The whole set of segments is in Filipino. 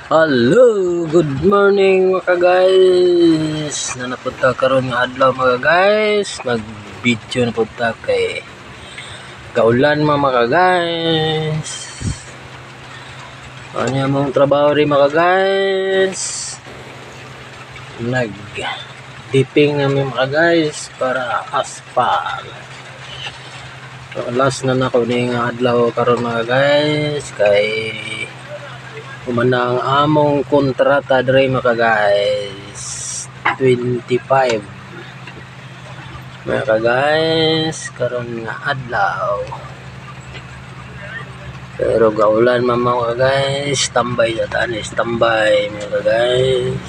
Hello, good morning mga guys. Napunta karon nga adlaw mga guys. Nag-video na punta kay kaulan mga guys. Ano mong trabaho rin mga guys? Nag-dipping namin mga guys para aspal. So, last na nako ni nga adlaw karon mga guys kay ang among kontrata dre mga guys 25 mga guys karon nga adlaw, pero gaulan mga guys, tambay na tani, tambay mga guys.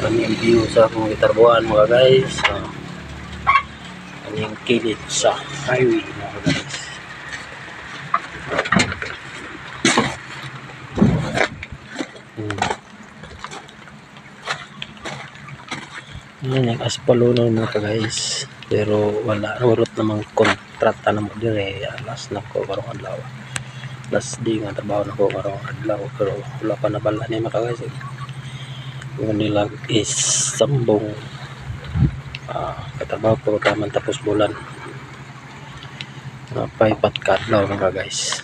Kaming view sa akong gitarbuan mga guys, kaming kilid sa highway mga guys. Yan yung aspaluno mga guys, pero wala namang kontrata na mo dire. Last na ko karong adlaw, last day nga trabaho na ko karong adlaw, pero wala pa nabala ni mga guys. Yung nila is sambong katrabaho ko taman tapos bulan paipat ka adlaw mga guys.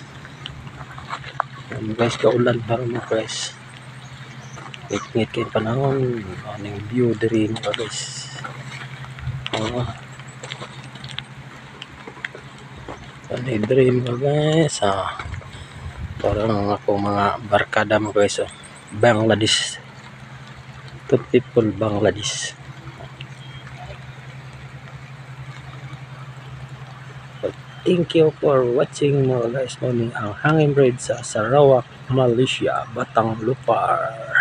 Guys, kaulan para mga guys, ngit kay panahon. Aning view diri mga guys. Ani diri mga guys, parang ako mga barkada mga guys, Bangladesh, two people Bangladesh. Thank you for watching mga guys. Morning ang hanging bridge sa Sarawak, Malaysia, Batang Lupar.